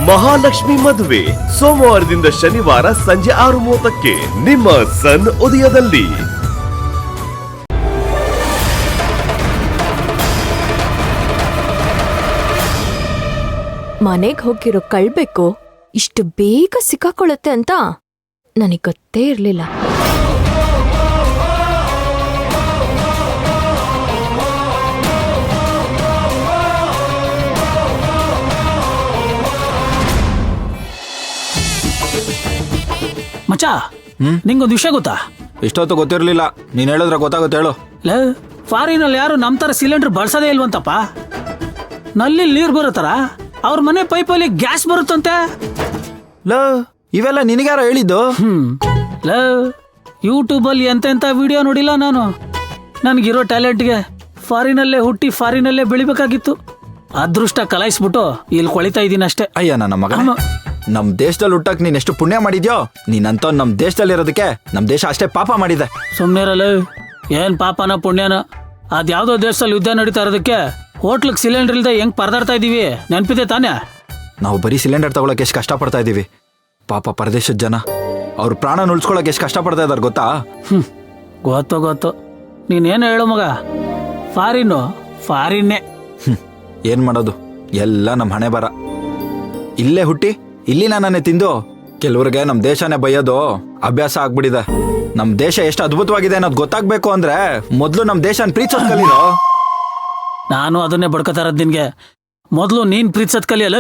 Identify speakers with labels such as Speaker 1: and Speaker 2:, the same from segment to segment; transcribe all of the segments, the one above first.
Speaker 1: ಮಹಾಲಕ್ಷ್ಮಿ ಮದುವೆ ಸೋಮವಾರದಿಂದ ಶನಿವಾರ ಸಂಜೆ 6:30ಕ್ಕೆ ನಿಮ್ಮ ಸನ್ ಉದಯದಲ್ಲಿ.
Speaker 2: ಮನೆಗ್ ಹೋಗಿರೋ ಕಳ್ಬೇಕು ಇಷ್ಟು ಬೇಗ ಸಿಕ್ಕಾಕೊಳ್ಳುತ್ತೆ ಅಂತ ನನಗೆ ಗೊತ್ತೇ ಇರ್ಲಿಲ್ಲ.
Speaker 3: ಮಚ್ಚ, ನಿಂಗೊಂದು ವಿಷಯ ಗೊತ್ತಾ?
Speaker 4: ಇಷ್ಟೊತ್ತು ಗೊತ್ತಿರ್ಲಿಲ್ಲ, ನೀನ್ ಹೇಳಿದ್ರೆ ಗೊತ್ತಾಗುತ್ತೆ, ಹೇಳು.
Speaker 3: ಫಾರಿನಲ್ಲಿ ಯಾರು ನಮ್ ತರ ಸಿಲಿಂಡರ್ ಬಳಸೋದೇ ಇಲ್ವಂತಪ್ಪ. ನಲ್ಲಿ ನೀರ್ ಬರುತ್ತಾರ, ಅವ್ರ ಮನೆ ಪೈಪಲ್ಲಿ ಗ್ಯಾಸ್ ಬರುತ್ತಂತೆ.
Speaker 4: ಇವೆಲ್ಲ ನಿನಗ್ಯಾರ ಹೇಳಿದ್ದು?
Speaker 3: ಯೂಟ್ಯೂಬ್ ಅಲ್ಲಿ ಎಂತೆಂತ ವಿಡಿಯೋ ನೋಡಿಲ್ಲ ನಾನು. ನನ್ಗಿರೋ ಟ್ಯಾಲೆಂಟ್ಗೆ ಫಾರಿನಲ್ಲೇ ಹುಟ್ಟಿ ಫಾರಿನಲ್ಲೇ ಬೆಳಿಬೇಕಾಗಿತ್ತು. ಅದೃಷ್ಟ ಕಲಾಯಿಸ್ಬಿಟ್ಟು ಇಲ್ಲಿ ಕೊಳಿತಾ ಇದೀನಿ ಅಷ್ಟೇ.
Speaker 4: ಅಯ್ಯ ನನ್ನ ಮಗ, ನಮ್ ದೇಶದಲ್ಲಿ ಹುಟ್ಟಕ್ ನೀನ್ ಎಷ್ಟು ಪುಣ್ಯ ಮಾಡಿದ್ಯೋ. ನೀನಂತ ನಮ್ ದೇಶದಲ್ಲಿ ಇರೋದಕ್ಕೆ ನಮ್ ದೇಶ ಅಷ್ಟೇ ಪಾಪ ಮಾಡಿದೆ.
Speaker 3: ಸುಮ್ನಿರಲ್ಲ, ಏನ್ ಪಾಪನ ಪುಣ್ಯನ. ಅದ್ಯಾವ್ದೋ ದೇಶದಲ್ಲಿ ಯುದ್ಧ ನಡೀತಾ ಇರೋದಕ್ಕೆ ಹೋಟ್ಲಕ್ ಸಿಲಿಂಡರ್ ಇಲ್ದೆ ಹೆಂಗ್ ಪರದಾಡ್ತಾ ಇದೀವಿ, ನೆನ್ಪಿದೆ ತಾನೇ?
Speaker 4: ನಾವು ಬರೀ ಸಿಲಿಂಡರ್ ತಗೊಳಕ್ ಎಷ್ಟು ಕಷ್ಟ ಪಡ್ತಾ ಇದೀವಿ. ಪಾಪ ಪರದೇಶದ ಜನ ಅವ್ರ ಪ್ರಾಣ ಉಳಿಸ್ಕೊಳಕ್ ಎಷ್ಟು ಕಷ್ಟ ಪಡ್ತಾ ಇದಾರೆ ಗೊತ್ತಾ?
Speaker 3: ಗೊತ್ತು. ನೀನೇನು ಹೇಳು ಮಗ, ಫಾರಿನ್ನೇ.
Speaker 4: ಏನ್ ಮಾಡೋದು, ಎಲ್ಲ ನಮ್ ಹಣೆ ಬರ. ಇಲ್ಲೇ ಹುಟ್ಟಿ ಇಲ್ಲಿ ನಾನೇ ತಿಂದು ಕೆಲವ್ರಿಗೆ ನಮ್ ದೇಶನೇ ಬೈಯೋದು ಅಭ್ಯಾಸ ಆಗ್ಬಿಟ್ಟಿದೆ. ನಮ್ ದೇಶ ಎಷ್ಟು ಅದ್ಭುತವಾಗಿದೆ ಅನ್ನೋದು ಗೊತ್ತಾಗ್ಬೇಕು ಅಂದ್ರೆ ಮೊದ್ಲು ನಮ್ ದೇಶನ ಪ್ರೀತಿಸೋದ್ ಕಲೀರೋ.
Speaker 3: ನಾನು ಅದನ್ನೇ ಬಡ್ಕೋತಾ ಇರೋದು ನಿನ್ಗೆ. ಮೊದ್ಲು ನೀನ್ ಪ್ರೀತಿಸೋದ್ ಕಲಿಯಲ್ಲ.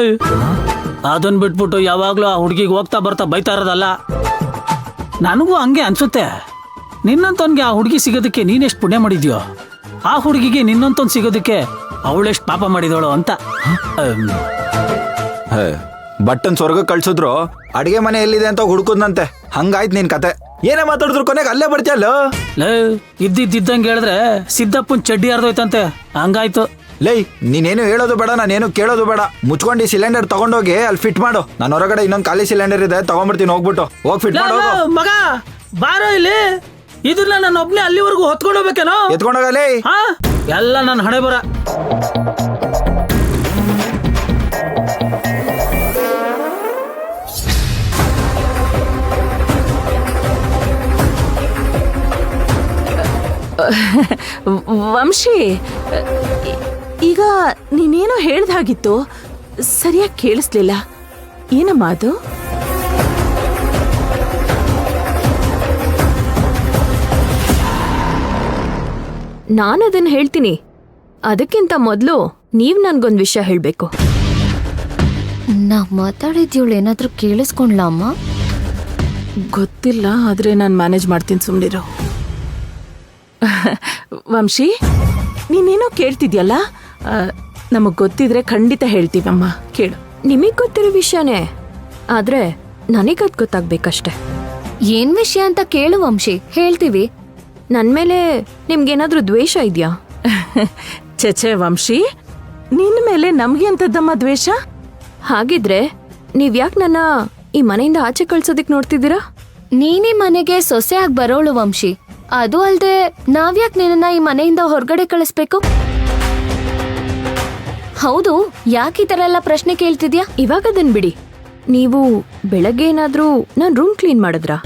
Speaker 3: ಅದನ್ ಬಿಟ್ಬಿಟ್ಟು ಯಾವಾಗ್ಲೂ ಆ ಹುಡುಗಿಗೆ ಹೋಗ್ತಾ ಬರ್ತಾ ಬೈತಾ ಇರೋದಲ್ಲ. ನನಗೂ ಹಂಗೆ ಅನ್ಸುತ್ತೆ. ನಿನ್ನಂತವನ್ಗೆ ಆ ಹುಡುಗಿ ಸಿಗೋದಕ್ಕೆ ನೀನೆಷ್ಟು ಪುಣ್ಯ ಮಾಡಿದ್ಯೋ, ಆ ಹುಡುಗಿಗೆ ನಿನ್ನಂತವ್ನು ಸಿಗೋದಕ್ಕೆ ಅವಳೆಷ್ಟು ಪಾಪ ಮಾಡಿದವಳು ಅಂತ.
Speaker 4: ಬಟ್ಟನ್ ಸ್ವರ್ಗ ಕಳ್ಸಿದ್ರು ಅಡಿಗೆ ಮನೆ ಎಲ್ಲಿದೆ ಅಂತ ಹುಡುಕುದ್ನಂತೆ. ಹಂಗಾಯ್ತು ನಿನ್ ಕತೆ. ಏನೇ ಮಾತಾಡಿದ್ರು ಕೊನೆಗೆ ಅಲ್ಲೇ ಬರ್ತೀಯಲ್ಲ.
Speaker 3: ಇದ್ದಿದ್ದಂಗೆ ಹೇಳಿದ್ರೆ ಸಿದ್ದಪ್ಪನ್ ಚಡ್ಡಿ ಹರಿದೋಯ್ತಂತೆ, ಹಂಗಾಯ್ತು.
Speaker 4: ನೀನೇನು ಹೇಳೋದು ಬೇಡ, ನಾನೇನು ಕೇಳೋದು ಬೇಡ. ಮುಚ್ಕೊಂಡು ಈ ಸಿಲಿಂಡರ್ ತಗೊಂಡೋಗಿ ಅಲ್ಲಿ ಫಿಟ್ ಮಾಡು. ನಾನು ಹೊರಗಡೆ ಇನ್ನೊಂದು ಖಾಲಿ ಸಿಲಿಂಡರ್ ಇದೆ, ತಗೊಂಡ್ಬಿಡ್ತೀನಿ. ಹೋಗ್ಬಿಟ್ಟು ಹೋಗಿ ಫಿಟ್ ಮಾಡು.
Speaker 3: ಮಗ ಬಾರೋ ಇಲ್ಲಿ. ಇದನ್ನ ನಾನು ಒಬ್ನೇ ಅಲ್ಲಿವರೆಗೂ ಹೊತ್ಕೊಂಡು ಹೋಗ್ಬೇಕೇನೋ?
Speaker 4: ಎತ್ಕೊಂಡೋಗಲೇ.
Speaker 3: ಎಲ್ಲ ನನ್ನ ಹಣೆ ಬರ.
Speaker 5: ವಂಶಿ, ಈಗ ನೀನೇನೋ ಹೇಳ್ದಾಗಿತ್ತು, ಸರಿಯಾಗಿ ಕೇಳಿಸ್ಲಿಲ್ಲ. ಏನಮ್ಮ ಅದು?
Speaker 2: ನಾನದನ್ನ ಹೇಳ್ತೀನಿ. ಅದಕ್ಕಿಂತ ಮೊದಲು ನೀವ್ ನನ್ಗೊಂದು ವಿಷಯ ಹೇಳ್ಬೇಕು.
Speaker 6: ನಾ ಮಾತಾಡಿದ್ಯವಳು ಏನಾದ್ರೂ ಕೇಳಿಸ್ಕೊಂಡ್ಲಾ ಅಮ್ಮ?
Speaker 5: ಗೊತ್ತಿಲ್ಲ, ಆದ್ರೆ ನಾನು ಮ್ಯಾನೇಜ್ ಮಾಡ್ತೀನಿ, ಸುಮ್ಮನಿರು. ವಂಶಿ, ನೀನೇನೋ ಕೇಳ್ತಿದ್ಯಲ್ಲ, ನಮಗ್ ಗೊತ್ತಿದ್ರೆ ಖಂಡಿತ ಹೇಳ್ತೀವಮ್ಮ, ಕೇಳು.
Speaker 2: ನಿಮಗ್ ಗೊತ್ತಿರೋ ವಿಷಯನೇ, ಆದ್ರೆ ನನಗದ್ ಗೊತ್ತಾಗ್ಬೇಕಷ್ಟೆ.
Speaker 6: ಏನ್ ವಿಷಯ ಅಂತ ಕೇಳು ವಂಶಿ, ಹೇಳ್ತೀವಿ.
Speaker 2: ನನ್ಮೇಲೆ ನಿಮ್ಗೇನಾದ್ರೂ ದ್ವೇಷ ಇದ್ಯಾ?
Speaker 5: ಚಚೆ ವಂಶಿ, ನಿನ್ ಮೇಲೆ ನಮ್ಗೆ ಅಂತದ್ದಮ್ಮ ದ್ವೇಷ?
Speaker 2: ಹಾಗಿದ್ರೆ ನೀವ್ಯಾಕ್ ನನ್ನ ಈ ಮನೆಯಿಂದ ಆಚೆ ಕಳ್ಸೋದಿಕ್ ನೋಡ್ತಿದ್ದೀರಾ?
Speaker 6: ನೀನೇ ಮನೆಗೆ ಸೊಸೆಯಾಗಿ ಬರೋಳು ವಂಶಿ. ಅದು ಅಲ್ದೆ ನಾವ್ಯಾಕ್ ನಿನ್ನ ಈ ಮನೆಯಿಂದ ಹೊರಗಡೆ ಕಳಿಸ್ಬೇಕು? ಹೌದು, ಯಾಕೆ ಈ ತರ ಎಲ್ಲ ಪ್ರಶ್ನೆ ಕೇಳ್ತಿದ್ಯಾ?
Speaker 2: ಇವಾಗದನ್ ಬಿಡಿ. ನೀವು ಬೆಳಗ್ಗೆ ಏನಾದ್ರೂ ನಾನ್ ರೂಮ್ ಕ್ಲೀನ್ ಮಾಡಿದ್ರಾ?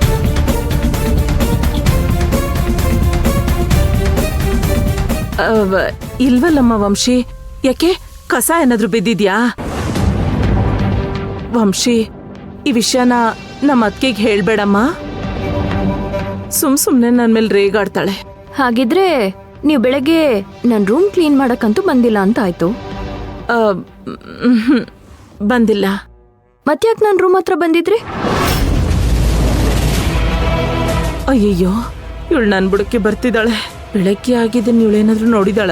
Speaker 5: ಇಲ್ವಲ್ಲಮ್ಮ ವಂಶಿ. ಯಾಕೆ, ಕಸ ಏನಾದ್ರೂ ಬಿದ್ದಿದ್ಯಾ? ವಂಶಿ, ಈ ವಿಷಯನ ನಮ್ಮ ಅತ್ತಿಗೆಗೆ ಹೇಳ್ಬೇಡಮ್ಮ. ಸುಮ್ನೆ ನನ್ ಮೇಲೆ ರೇಗಾಡ್ತಾಳೆ.
Speaker 2: ಹಾಗಿದ್ರೆ ನೀವು ಬೆಳಗ್ಗೆ ನನ್ ರೂಮ್ ಕ್ಲೀನ್ ಮಾಡಕ್ಕಂತೂ ಬಂದಿಲ್ಲ ಅಂತ ಆಯ್ತು.
Speaker 5: ಬಂದಿಲ್ಲ.
Speaker 2: ಮತ್ತ್ಯಾಕ್ ನನ್ ರೂಮ್ ಹತ್ರ ಬಂದಿದ್ರಿ?
Speaker 5: ಅಯ್ಯಯ್ಯೋ, ಇವಳು ನನ್ ಬುಡಕ್ಕೆ ಬರ್ತಿದ್ದಾಳೆ. ಬೆಳಗ್ಗೆ ಆಗಿದ್ದನ್ ಇವಳೇನಾದ್ರೂ ನೋಡಿದಾಳ?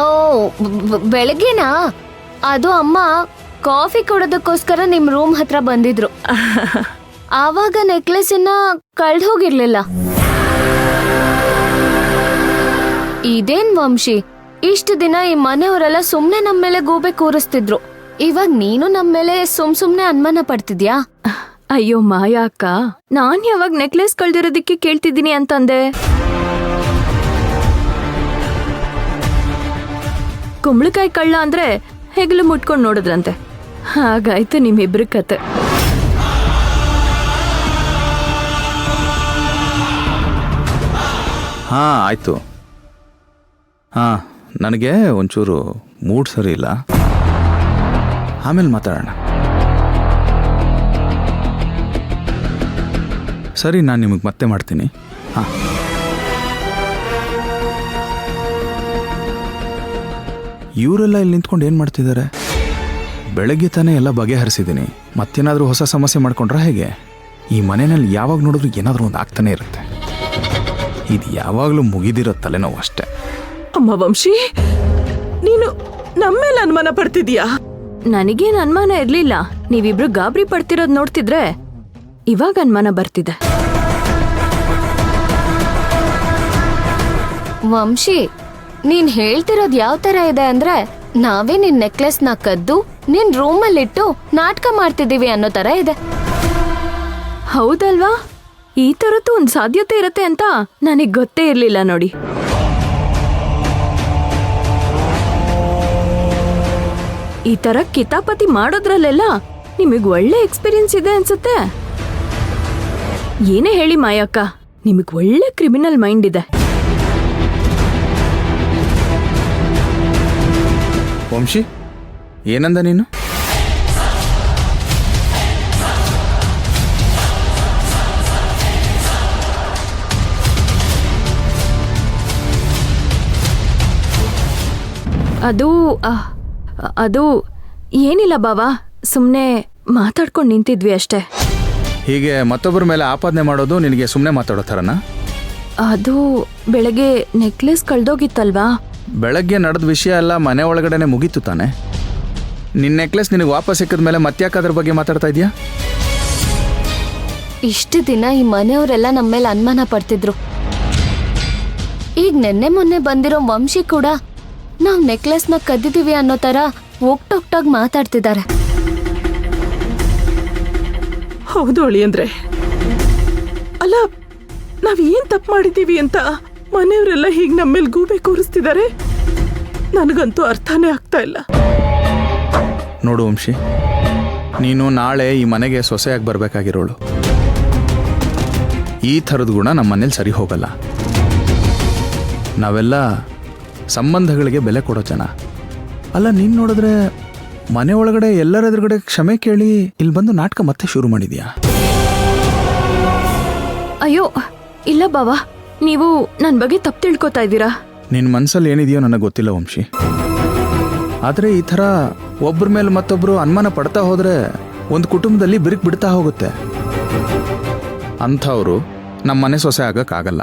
Speaker 6: ಓ, ಬೆಳಗ್ಗೆನಾ? ಅದು ಅಮ್ಮ ಕಾಫಿ ಕೊಡೋದಕ್ಕೋಸ್ಕರ ನಿಮ್ ರೂಮ್ ಹತ್ರ ಬಂದಿದ್ರು. ಆವಾಗ ನೆಕ್ಲೆಸ್ ಇನ್ನ ಕಳ್ದ್ ಹೋಗಿರ್ಲಿಲ್ಲ. ಇದೇನ್ ವಂಶಿ, ಇಷ್ಟು ದಿನ ಈ ಮನೆಯವರೆಲ್ಲ ಸುಮ್ನೆ ನಮ್ ಮೇಲೆ ಗೂಬೆ ಕೂರಿಸ್ತಿದ್ರು. ಇವಾಗ ನೀನು ನಮ್ ಮೇಲೆ ಸುಮ್ನೆ ಅನುಮಾನ ಪಡ್ತಿದ್ಯಾ?
Speaker 2: ಅಯ್ಯೋ ಮಾಯಾ ಅಕ್ಕ, ನಾನ್ ಯಾವಾಗ ನೆಕ್ಲೆಸ್ ಕಳ್ದಿರೋದಿಕ್ಕೆ ಕೇಳ್ತಿದ್ದೀನಿ ಅಂತಂದೆ? ಕುಂಬಳಕಾಯಿ ಕಳ್ಳ ಅಂದ್ರೆ ಹೆಗಲು ಮುಟ್ಕೊಂಡ್ ನೋಡಿದ್ರಂತೆ. ಹಾಗಾಯ್ತು ನಿಮ್ಮಿಬ್ರ ಕತೆ.
Speaker 7: ಹಾಂ ಆಯಿತು. ಹಾಂ, ನನಗೆ ಒಂಚೂರು ಮೂಡ್ ಸರಿ ಇಲ್ಲ, ಆಮೇಲೆ ಮಾತಾಡೋಣ. ಸರಿ, ನಾನು ನಿಮಗೆ ಮತ್ತೆ ಮಾಡ್ತೀನಿ. ಹಾಂ. ಇವರೆಲ್ಲ ಇಲ್ಲಿ ನಿಂತ್ಕೊಂಡು ಏನು ಮಾಡ್ತಿದ್ದಾರೆ? ಬೆಳಗ್ಗೆ ತಾನೇ ಎಲ್ಲ ಬಗೆಹರಿಸಿದ್ದೀನಿ, ಮತ್ತೇನಾದರೂ ಹೊಸ ಸಮಸ್ಯೆ ಮಾಡ್ಕೊಂಡ್ರೆ ಹೇಗೆ? ಈ ಮನೆಯಲ್ಲಿ ಯಾವಾಗ ನೋಡಿದ್ರು ಏನಾದರೂ ಒಂದು ಆಗ್ತಾನೆ ಇರುತ್ತೆ. ಇದು ಯಾವಾಗಲೂ ಮುಗಿದಿರೋ ತಲೆನೋವು ಅಷ್ಟೇ.
Speaker 5: ಅಮ್ಮ ವಂಶಿ, ನೀನು ನಮ್ಮೇಲೆ ಅನುಮಾನ ಪಡ್ತಿದ್ಯಾ?
Speaker 2: ನನಗೇನು ಅನುಮಾನ ಇರ್ಲಿಲ್ಲ. ನೀವಿಬ್ರು ಗಾಬರಿ ಪಡ್ತಿರೋದ್ ನೋಡ್ತಿದ್ರೆ ಇವಾಗ ಅನುಮಾನ ಬರ್ತಿದೆ.
Speaker 6: ವಂಶಿ, ನೀನ್ ಹೇಳ್ತಿರೋದ್ ಯಾವ ತರ ಇದೆ ಅಂದ್ರೆ ನಾವೇ ನಿನ್ ನೆಕ್ಲೆಸ್ ನ ಕದ್ದು ನಿನ್ ರೂಮಲ್ಲಿಟ್ಟು ನಾಟಕ ಮಾಡ್ತಿದೀವಿ ಅನ್ನೋ ತರ ಇದೆ.
Speaker 2: ಹೌದಲ್ವಾ? ಈ ತರದ್ದು ಒಂದ್ ಸಾಧ್ಯತೆ ಇರತ್ತೆ ಅಂತ ನನಗ್ ಗೊತ್ತೇ ಇರ್ಲಿಲ್ಲ ನೋಡಿ. ಈ ತರ ಕಿತಾಪತಿ ಮಾಡೋದ್ರಲ್ಲೆಲ್ಲ ನಿಮಗ್ ಒಳ್ಳೆ ಎಕ್ಸ್ಪೀರಿಯನ್ಸ್ ಇದೆ ಅನ್ಸುತ್ತೆ. ಏನೇ ಹೇಳಿ ಮಾಯಕ್ಕ, ನಿಮಗ್ ಒಳ್ಳೆ ಕ್ರಿಮಿನಲ್ ಮೈಂಡ್ ಇದೆ.
Speaker 7: ವಂಶಿ, ಏನಂದ ನೀನು?
Speaker 2: ಅದು ಏನಿಲ್ಲ ಬಾವಾ, ಸುಮ್ನೆ ಮಾತಾಡ್ಕೊಂಡು ನಿಂತಿದ್ವಿ ಅಷ್ಟೇ.
Speaker 7: ಹೀಗೆ ಮತ್ತೊಬ್ಬರ ಮೇಲೆ ಆಪಾದನೆ ಮಾಡೋದು ನಿನಗೆ ಸುಮ್ಮನೆ ಮಾತಾಡೋ ಥರನಾ?
Speaker 2: ಅದು ಬೆಳಗ್ಗೆ ನೆಕ್ಲೆಸ್ ಕಳ್ದೋಗಿತ್ತಲ್ವಾ?
Speaker 7: ಬೆಳಗ್ಗೆ ನಡೆದ ವಿಷಯ ಎಲ್ಲ ಮನೆ ಒಳಗಡೆನೆ ಮುಗೀತು ತಾನೆ. ನಿನ್ನ ನೆಕ್ಲೆಸ್ ನಿನಗೆ ವಾಪಸ್ ಸಿಕ್ಕಿದ ಮೇಲೆ ಮತ್ತ್ಯಾಕೆ ಅದ್ರ ಬಗ್ಗೆ ಮಾತಾಡ್ತಾ ಇದೆಯಾ?
Speaker 6: ಇಷ್ಟು ದಿನ ಈ ಮನೆಯವರೆಲ್ಲ ನಮ್ಮ ಮೇಲೆ ಅನುಮಾನ ಪಡ್ತಿದ್ರು. ಈಗ ನೆನ್ನೆ ಮೊನ್ನೆ ಬಂದಿರೋ ವಂಶಿ ಕೂಡ ನಾವ್ ನೆಕ್ಲೆಸ್ ನ ಕದ್ದಿದೀವಿ ಅನ್ನೋ ತರ ಒಕ್ಟೊಕ್ಟಾಗಿ ಮಾತಾಡ್ತಿದ್ದಾರೆ.
Speaker 5: ಹೌದು ಅಳಿಯಂದ್ರೆ. ಅಲ್ಲ, ನಾವ್ ಏನ್ ತಪ್ಪು ಮಾಡಿದೀವಿ ಅಂತ ಮನೆಯವರೆಲ್ಲ ಹೀಗ್ ನಮ್ಮೇಲೆ ಗೂಬೆ ಕೂರಿಸ್ತಿದ್ದಾರೆ? ನನಗಂತೂ ಅರ್ಥನೇ ಆಗ್ತಾ ಇಲ್ಲ.
Speaker 7: ನೋಡು ವಂಶಿ, ನೀನು ನಾಳೆ ಈ ಮನೆಗೆ ಸೊಸೆಯಾಗಿ ಬರಬೇಕಾಗಿರೋಳು. ಈ ಥರದ ಗುಣ ನಮ್ಮ ಮನೇಲಿ ಸರಿ ಹೋಗಲ್ಲ. ನಾವೆಲ್ಲ ಸಂಬಂಧಗಳಿಗೆ ಬೆಲೆ ಕೊಡೋ ಜನ. ಅಲ್ಲ, ನೀನು ನೋಡಿದ್ರೆ ಮನೆ ಒಳಗಡೆ ಎಲ್ಲರ ಎದುರುಗಡೆ ಕ್ಷಮೆ ಕೇಳಿ ಇಲ್ಲಿ ಬಂದು ನಾಟಕ ಮತ್ತೆ ಶುರು ಮಾಡಿದ್ಯಾ?
Speaker 2: ಅಯ್ಯೋ ಇಲ್ಲ ಬಾವಾ, ನೀವು ನನ್ನ ಬಗ್ಗೆ ತಪ್ಪು ತಿಳ್ಕೊತಾ ಇದ್ದೀರಾ.
Speaker 7: ನಿನ್ನ ಮನಸ್ಸಲ್ಲಿ ಏನಿದೆಯೋ ನನಗೆ ಗೊತ್ತಿಲ್ಲ ವಂಶಿ. ಆದರೆ ಈ ಥರ ಒಬ್ಬರ ಮೇಲೆ ಮತ್ತೊಬ್ಬರು ಅನುಮಾನ ಪಡ್ತಾ ಹೋದರೆ ಒಂದು ಕುಟುಂಬದಲ್ಲಿ ಬಿರುಕು ಬಿಡ್ತಾ ಹೋಗುತ್ತೆ. ಅಂಥವರು ನಮ್ಮ ಮನೆ ಸೊಸೆ ಆಗೋಕ್ಕಾಗಲ್ಲ.